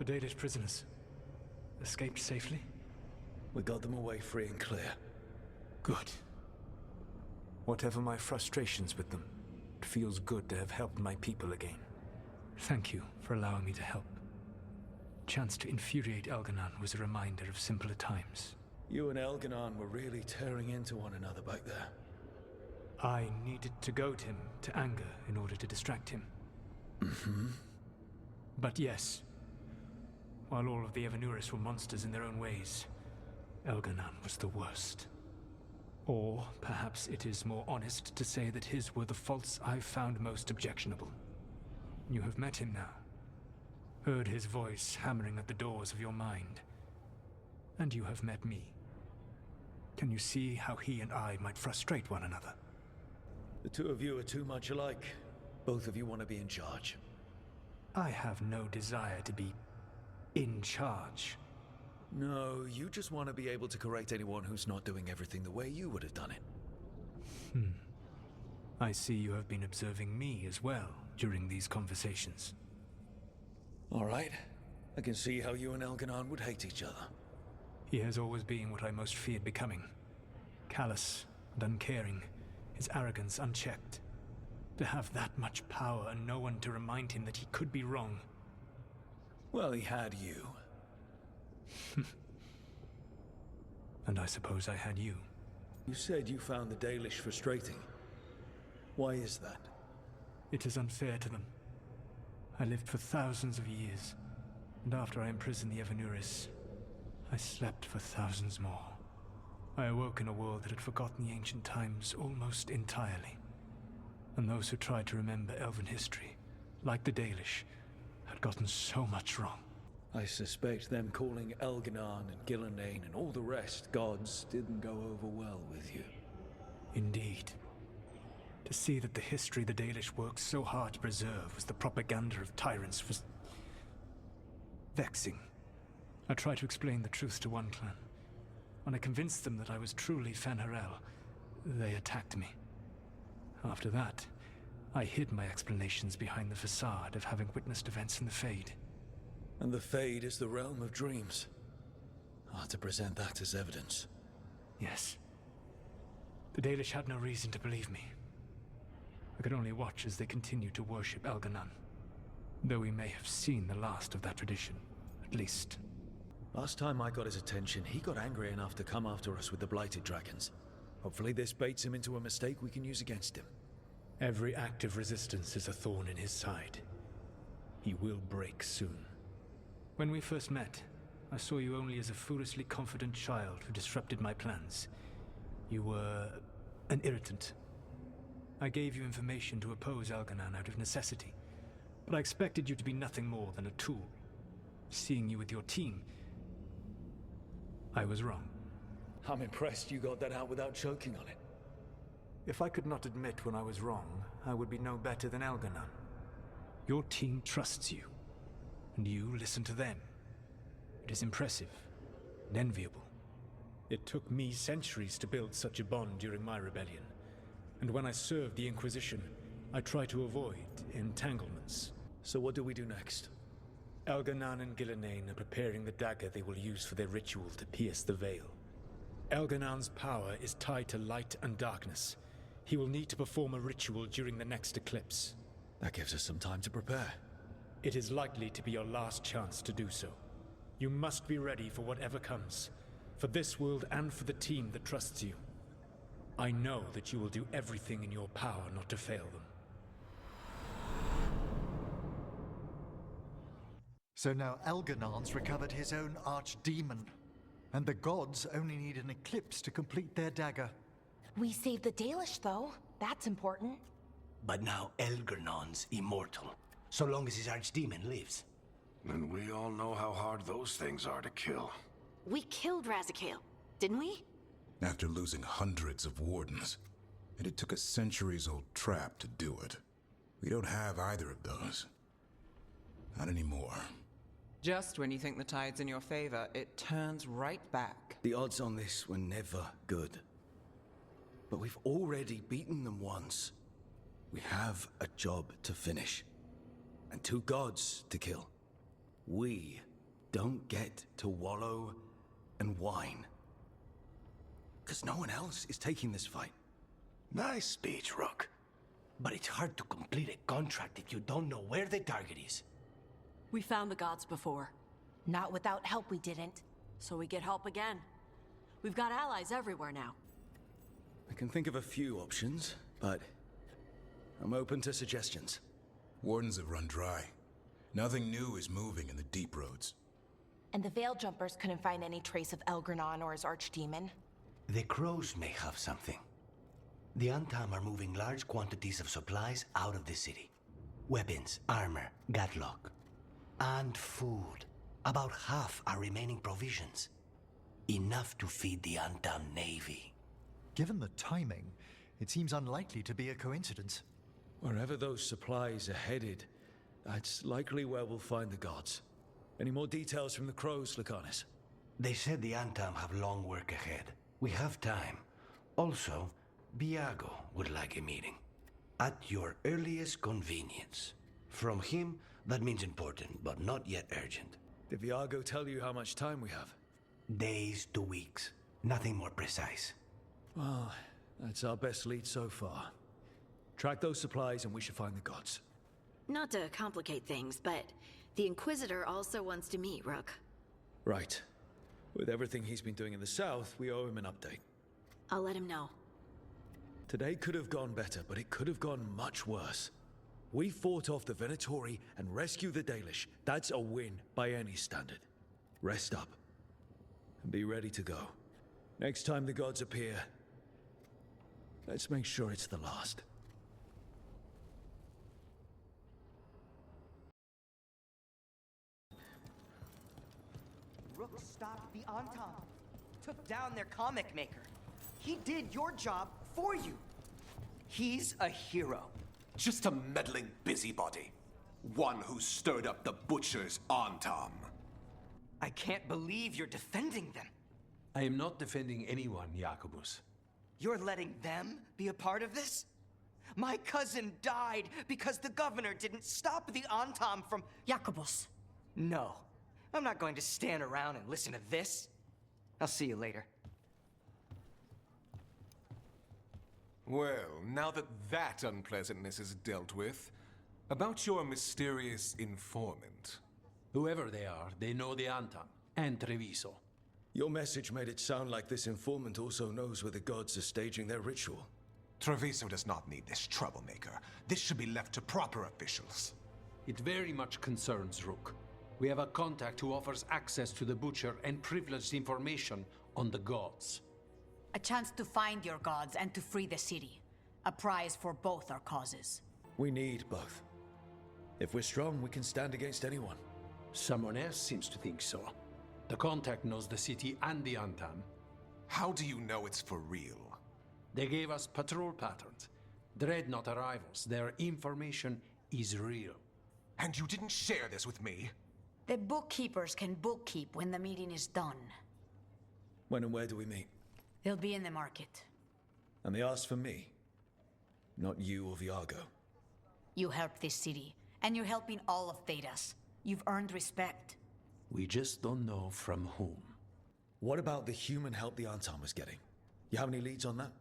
The Danish prisoners escaped safely? We got them away free and clear. Good. Whatever my frustrations with them, it feels good to have helped my people again. Thank you for allowing me to help. Chance to infuriate Elganon was a reminder of simpler times. You and Elganon were really tearing into one another back there. I needed to goad him to anger in order to distract him. Mm-hmm. But yes, while all of the Evanuris were monsters in their own ways, Elganon was the worst. Or perhaps it is more honest to say that his were the faults I've found most objectionable. You have met him now. Heard his voice hammering at the doors of your mind. And you have met me. Can you see how he and I might frustrate one another? The two of you are too much alike. Both of you want to be in charge. I have no desire to be in charge. No, you just want to be able to correct anyone who's not doing everything the way you would have done it. I see you have been observing me as well during these conversations. All right. I can see how you and Elganon would hate each other. He has always been what I most feared becoming. Callous and uncaring, his arrogance unchecked. To have that much power and no one to remind him that he could be wrong. Well, he had you. And I suppose I had you. You said you found the Dalish frustrating. Why is that? It is unfair to them. I lived for thousands of years, and after I imprisoned the Evanuris, I slept for thousands more. I awoke in a world that had forgotten the ancient times almost entirely. And those who tried to remember Elven history, like the Dalish, had gotten so much wrong. I suspect them calling Elganon and Gillenane and all the rest gods didn't go over well with you. Indeed. To see that the history the Dalish worked so hard to preserve was the propaganda of tyrants was vexing. I tried to explain the truth to one clan. When I convinced them that I was truly Fen'Harel, they attacked me. After that, I hid my explanations behind the facade of having witnessed events in the Fade. And the Fade is the realm of dreams. Hard to present that as evidence. Yes. The Dalish had no reason to believe me. I could only watch as they continued to worship Elganon, though we may have seen the last of that tradition, at least. Last time I got his attention, he got angry enough to come after us with the Blighted Dragons. Hopefully this baits him into a mistake we can use against him. Every act of resistance is a thorn in his side. He will break soon. When we first met, I saw you only as a foolishly confident child who disrupted my plans. You were an irritant. I gave you information to oppose Elganon out of necessity, but I expected you to be nothing more than a tool. Seeing you with your team, I was wrong. I'm impressed you got that out without choking on it. If I could not admit when I was wrong, I would be no better than Elganon. Your team trusts you, and you listen to them. It is impressive and enviable. It took me centuries to build such a bond during my rebellion, and when I served the Inquisition, I tried to avoid entanglements. So what do we do next? Elganon and Gillenane are preparing the dagger they will use for their ritual to pierce the veil. Elganon's power is tied to light and darkness. He will need to perform a ritual during the next eclipse. That gives us some time to prepare. It is likely to be your last chance to do so. You must be ready for whatever comes, for this world and for the team that trusts you. I know that you will do everything in your power not to fail them. So now Elganon's recovered his own archdemon, and the gods only need an eclipse to complete their dagger. We saved the Dalish, though. That's important. But now Elganon's immortal, so long as his archdemon lives. And we all know how hard those things are to kill. We killed Razikale, didn't we? After losing hundreds of wardens, and it took a centuries-old trap to do it. We don't have either of those. Not anymore. Just when you think the tide's in your favor, it turns right back. The odds on this were never good. But we've already beaten them once. We have a job to finish. And two gods to kill. We don't get to wallow and whine. Because no one else is taking this fight. Nice speech, Rook. But it's hard to complete a contract if you don't know where the target is. We found the gods before, Not without help, we didn't. so we get help again. We've got allies everywhere now. I can think of a few options, but I'm open to suggestions. Wardens have run dry. Nothing new is moving in the deep roads. And the Veil Jumpers couldn't find any trace of Elgranon or his archdemon. The crows may have something. The Antam are moving large quantities of supplies out of the city. Weapons, armor, gadlock. And food. About half are remaining provisions. Enough to feed the Antam navy. Given the timing, it seems unlikely to be a coincidence. Wherever those supplies are headed, that's likely where we'll find the gods. Any more details from the crows, Lucanus? They said the Antam have long work ahead. We have time. Also, Biago would like a meeting. At your earliest convenience. From him, that means important, but not yet urgent. Did Viago tell you how much time we have? Days to weeks. Nothing more precise. Well, that's our best lead so far. Track those supplies and we should find the gods. Not to complicate things, but the Inquisitor also wants to meet Rook. Right. With everything he's been doing in the south, we owe him an update. I'll let him know. Today could have gone better, but it could have gone much worse. We fought off the Venatori and rescued the Dalish. That's a win by any standard. Rest up. And be ready to go. Next time the gods appear, let's make sure it's the last. Rook stopped the Antam, took down their comic maker. He did your job for you. He's a hero. Just a meddling busybody. One who stirred up the butcher's Antam. I can't believe you're defending them. I am not defending anyone, Jacobus. You're letting them be a part of this? My cousin died because the governor didn't stop the Antam from... Jacobus. No. I'm not going to stand around and listen to this. I'll see you later. Well, now that that unpleasantness is dealt with, about your mysterious informant. Whoever they are, they know the Antam and Treviso. Your message made it sound like this informant also knows where the gods are staging their ritual. Treviso does not need this troublemaker. This should be left to proper officials. It very much concerns Rook. We have a contact who offers access to the Butcher and privileged information on the gods. A chance to find your gods and to free the city. A prize for both our causes. We need both. If we're strong, we can stand against anyone. Someone else seems to think so. The contact knows the city and the Antam. How do you know it's for real? They gave us patrol patterns. Dreadnought arrivals. Their information is real. And you didn't share this with me? The bookkeepers can bookkeep when the meeting is done. When and where do we meet? They'll be in the market. And they asked for me. Not you or Viago. You helped this city, and you're helping all of Thedas. You've earned respect. We just don't know from whom. What about the human help the Antam was getting? You have any leads on that?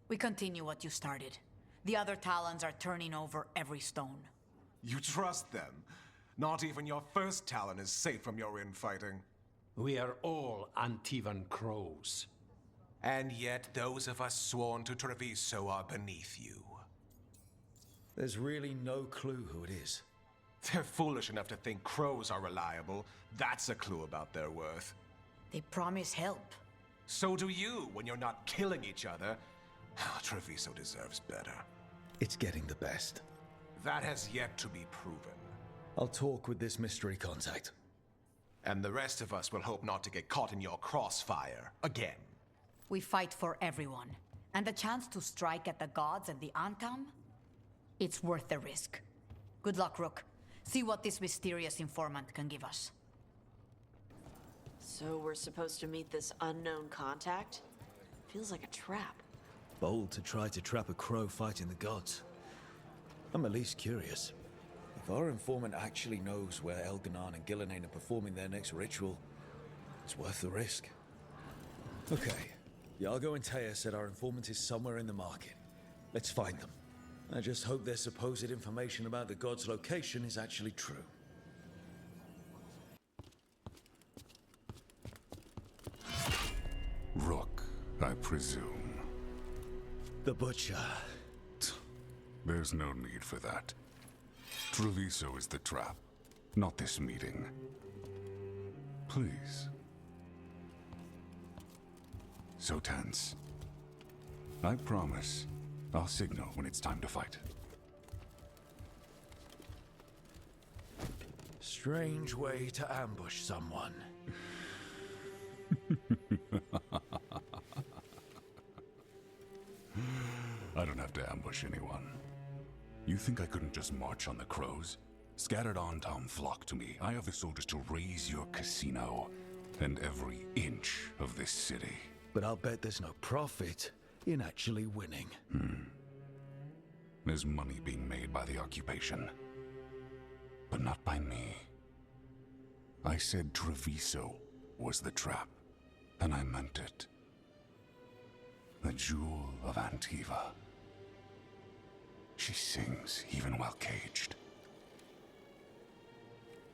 We continue what you started. The other Talons are turning over every stone. You trust them? Not even your first Talon is safe from your infighting. We are all Antivan crows. And yet those of us sworn to Treviso are beneath you. There's really no clue who it is. They're foolish enough to think crows are reliable. That's a clue about their worth. They promise help. So do you when you're not killing each other. Treviso deserves better. It's getting the best. That has yet to be proven. I'll talk with this mystery contact. And the rest of us will hope not to get caught in your crossfire again. We fight for everyone. And the chance to strike at the gods and the Antam? It's worth the risk. Good luck, Rook. See what this mysterious informant can give us. So we're supposed to meet this unknown contact? Feels like a trap. Bold to try to trap a crow fighting the gods. I'm at least curious. If our informant actually knows where Elganon and Gillenane are performing their next ritual, it's worth the risk. Okay, Iago and Taya said our informant is somewhere in the market. Let's find them. I just hope their supposed information about the god's location is actually true. Rook, I presume. The Butcher. There's no need for that. Treviso is the trap, not this meeting. Please. So tense. I promise I'll signal when it's time to fight. Strange way to ambush someone. I don't have to ambush anyone. You think I couldn't just march on the crows? Scattered Antam flock to me. I have the soldiers to raise your casino and every inch of this city. But I'll bet there's no profit in actually winning. There's money being made by the occupation, but not by me. I said Treviso was the trap, and I meant it. The jewel of Antiva. She sings even while caged.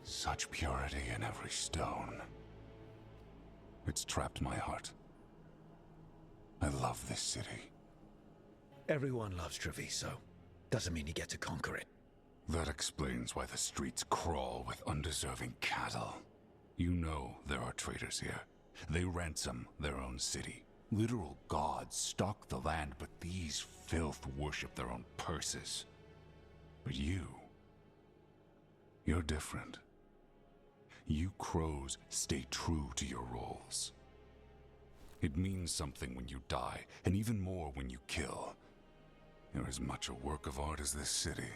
Such purity in every stone. It's trapped my heart. I love this city. Everyone loves Treviso. Doesn't mean you get to conquer it. That explains why the streets crawl with undeserving cattle. You know there are traitors here. They ransom their own city. Literal gods stalk the land, but these filth worship their own purses. But you're different. You crows stay true to your roles. It means something when you die, and even more when you kill. You're as much a work of art as this city.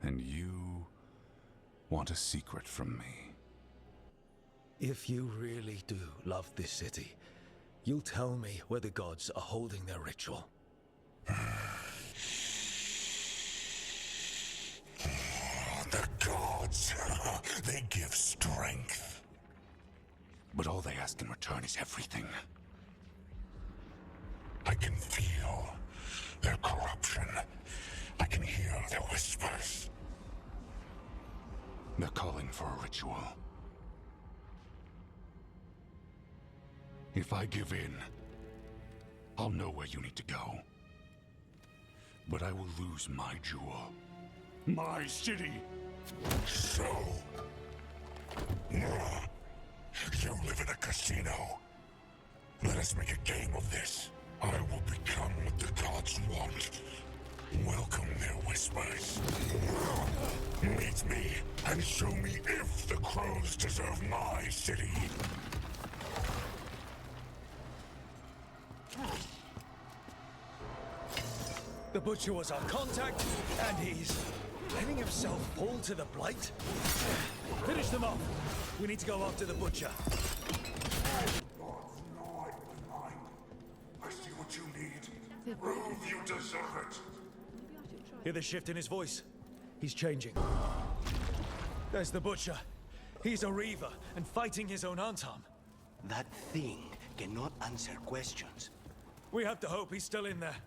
And you want a secret from me. If you really do love this city, you'll tell me where the gods are holding their ritual. The gods, they give strength. But all they ask in return is everything. I can feel their corruption. I can hear their whispers. They're calling for a ritual. If I give in, I'll know where you need to go. But I will lose my jewel. My city! So... You live in a casino. Let us make a game of this. I will become what the gods want. Welcome their whispers. Meet me and show me if the crows deserve my city. The Butcher was our contact, and he's letting himself fall to the Blight? Finish them off! We need to go after the Butcher. I see what you need. Prove you deserve it. Hear the shift in his voice? He's changing. There's the Butcher. He's a Reaver and fighting his own Antam. That thing cannot answer questions. We have to hope he's still in there.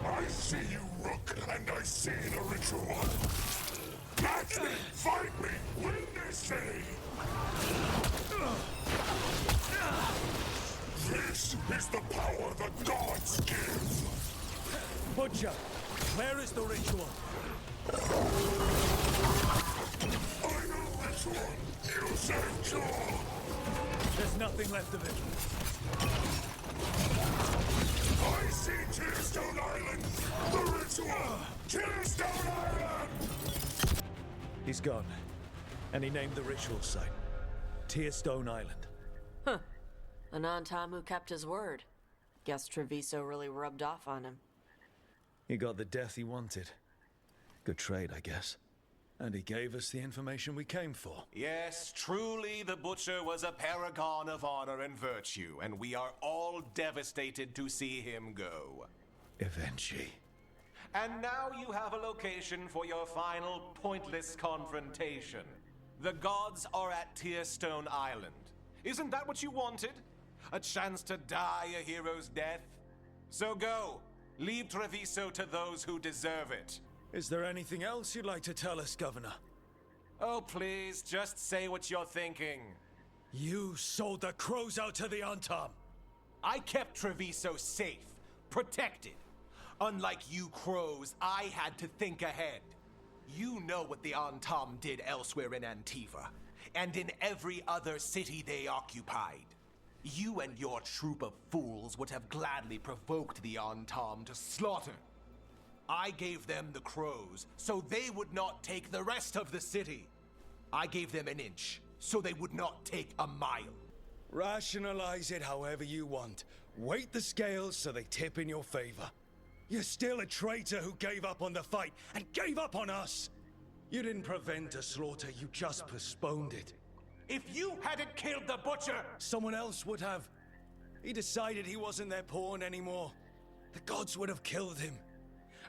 I see you, Rook, and I see the ritual. Match me! Fight me! Win this city! This is the power the gods give! Butcher, where is the ritual? Final ritual! You saved Jewel! There's nothing left of it. I see Tearstone Island! The ritual! Tearstone Island! He's gone. And he named the ritual site Tearstone Island. Huh. An Antam who kept his word. Guess Treviso really rubbed off on him. He got the death he wanted. Good trade, I guess. And he gave us the information we came for. Yes, truly the Butcher was a paragon of honor and virtue, and we are all devastated to see him go. Ep20. And now you have a location for your final pointless confrontation. The gods are at Tearstone Island. Isn't that what you wanted? A chance to die a hero's death? So go. Leave Treviso to those who deserve it. Is there anything else you'd like to tell us, Governor? Oh, please, just say what you're thinking. You sold the crows out to the Antam. I kept Treviso safe, protected. Unlike you crows, I had to think ahead. You know what the Antam did elsewhere in Antiva, and in every other city they occupied. You and your troop of fools would have gladly provoked the Antam to slaughter. I gave them the crows, so they would not take the rest of the city. I gave them an inch, so they would not take a mile. Rationalize it however you want. Weight the scales so they tip in your favor. You're still a traitor who gave up on the fight and gave up on us. You didn't prevent a slaughter, you just postponed it. If you hadn't killed the butcher, someone else would have. He decided he wasn't their pawn anymore. The gods would have killed him.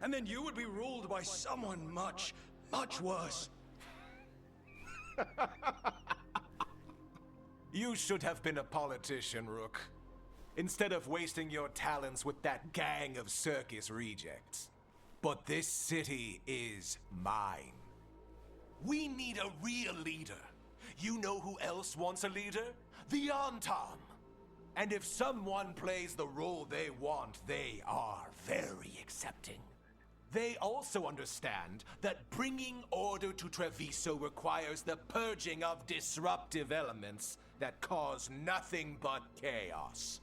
And then you would be ruled by someone much, much worse. You should have been a politician, Rook. Instead of wasting your talents with that gang of circus rejects. But this city is mine. We need a real leader. You know who else wants a leader? The Antam. And if someone plays the role they want, they are very accepting. They also understand that bringing order to Treviso requires the purging of disruptive elements that cause nothing but chaos.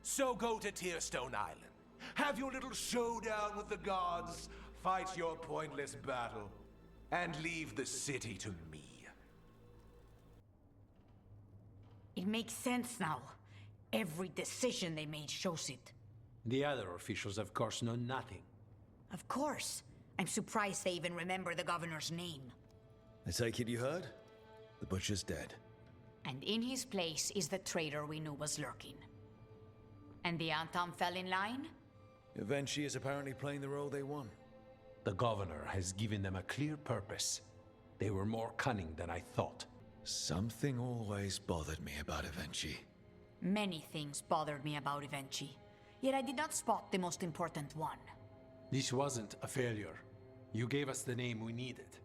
So go to Tearstone Island, have your little showdown with the gods, fight your pointless battle, and leave the city to me. It makes sense now. Every decision they made shows it. The other officials, of course, know nothing. Of course. I'm surprised they even remember the governor's name. I take it you heard? The butcher's dead. And in his place is the traitor we knew was lurking. And the Antam fell in line? Ep20 is apparently playing the role they want. The governor has given them a clear purpose. They were more cunning than I thought. Something always bothered me about Ep20. Many things bothered me about Ep20, yet I did not spot the most important one. This wasn't a failure. You gave us the name we needed.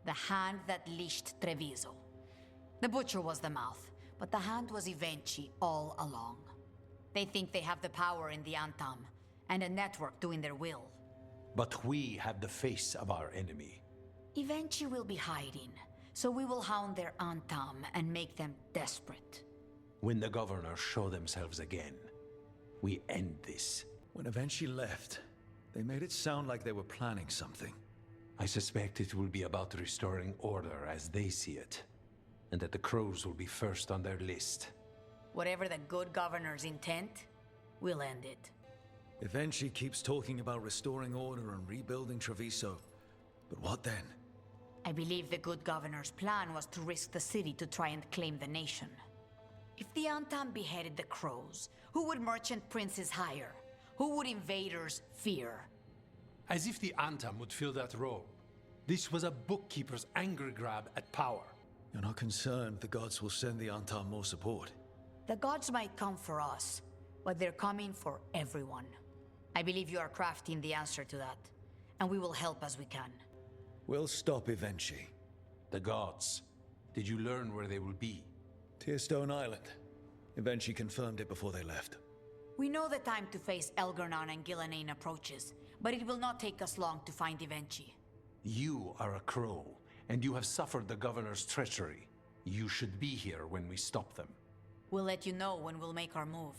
The hand that leashed Treviso. The butcher was the mouth, but the hand was Ep20 all along. They think they have the power in the Antam, and a network doing their will. But we have the face of our enemy. Ep20 will be hiding, so we will hound their Antam and make them desperate. When the governors show themselves again, we end this. When Ep20 left, they made it sound like they were planning something. I suspect it will be about restoring order as they see it, and that the crows will be first on their list. Whatever the good governor's intent, we'll end it. Ep20 keeps talking about restoring order and rebuilding Treviso. But what then? I believe the good governor's plan was to risk the city to try and claim the nation. If the Antam beheaded the crows, who would merchant princes hire? Who would invaders fear? As if the Antam would fill that role. This was a bookkeeper's angry grab at power. You're not concerned the gods will send the Antam more support? The gods might come for us, but they're coming for everyone. I believe you are crafting the answer to that, and we will help as we can. We'll stop Ep20. The gods. Did you learn where they will be? Tearstone Island. Ep20 confirmed it before they left. We know the time to face Elgarnon and Gillenane approaches, but it will not take us long to find Ep20. You are a crow, and you have suffered the governor's treachery. You should be here when we stop them. We'll let you know when we'll make our move.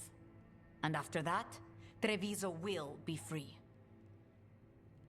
And after that, Treviso will be free.